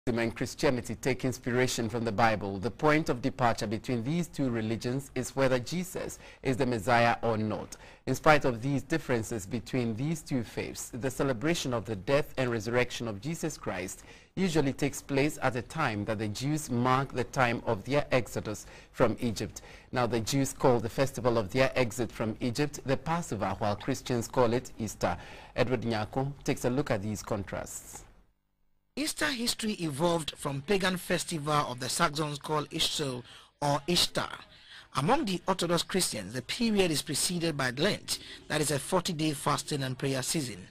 And Christianity take inspiration from the Bible. The point of departure between these two religions is whether Jesus is the Messiah or not. In spite of these differences between these two faiths, the celebration of the death and resurrection of Jesus Christ usually takes place at a time that the Jews mark the time of their exodus from Egypt. Now, the Jews call the festival of their exit from Egypt the Passover, while Christians call it Easter. Edward Nyako takes a look at these contrasts. Easter history evolved from pagan festival of the Saxons called Ishtar or Ishtar. Among the Orthodox Christians, the period is preceded by Lent, that is a 40-day fasting and prayer season.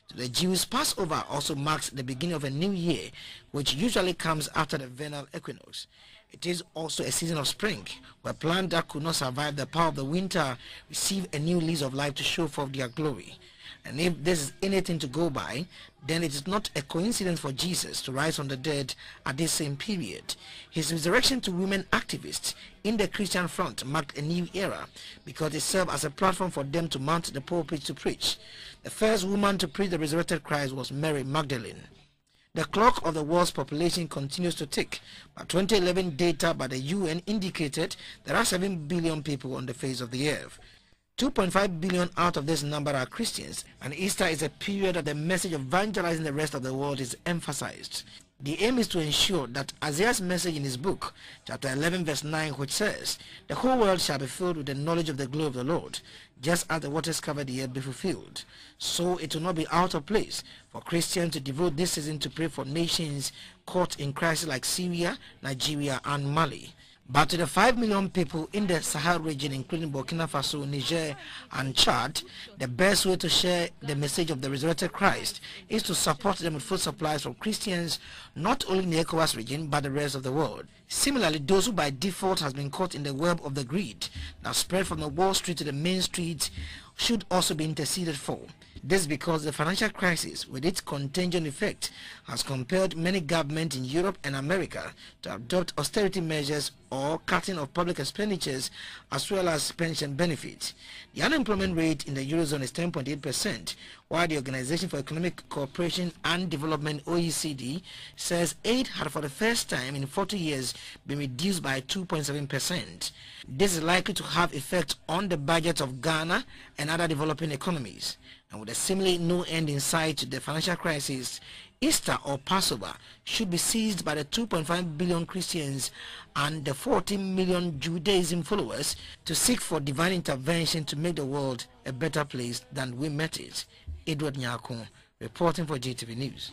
To the Jews, Passover also marks the beginning of a new year, which usually comes after the vernal equinox. It is also a season of spring, where plants that could not survive the power of the winter receive a new lease of life to show forth their glory. And if this is anything to go by, then it is not a coincidence for Jesus to rise from the dead at this same period. His resurrection to women activists in the Christian front marked a new era because it served as a platform for them to mount the pulpit to preach. The first woman to preach the resurrected Christ was Mary Magdalene. The clock of the world's population continues to tick, but 2011 data by the UN indicated there are 7 billion people on the face of the earth. 2.5 billion out of this number are Christians, and Easter is a period that the message of evangelizing the rest of the world is emphasized. The aim is to ensure that Isaiah's message in his book, chapter 11 verse 9, which says, "The whole world shall be filled with the knowledge of the glory of the Lord, just as the waters cover the earth, be fulfilled." So it will not be out of place for Christians to devote this season to pray for nations caught in crisis like Syria, Nigeria, and Mali. But to the 5 million people in the Sahel region, including Burkina Faso, Niger, and Chad, the best way to share the message of the resurrected Christ is to support them with food supplies from Christians, not only in the ECOWAS region, but the rest of the world. Similarly, those who by default has been caught in the web of the greed that spread from the Wall Street to the main streets should also be interceded for. This because the financial crisis, with its contagion effect, has compelled many governments in Europe and America to adopt austerity measures or cutting of public expenditures as well as pension benefits. The unemployment rate in the Eurozone is 10.8%, while the Organization for Economic Cooperation and Development, OECD, says aid had for the first time in 40 years been reduced by 2.7%. This is likely to have effect on the budgets of Ghana and other developing economies. And with a seemingly no end in sight to the financial crisis, Easter or Passover should be seized by the 2.5 billion Christians and the 14 million Judaism followers to seek for divine intervention to make the world a better place than we met it. Edward Nyako, reporting for GTV News.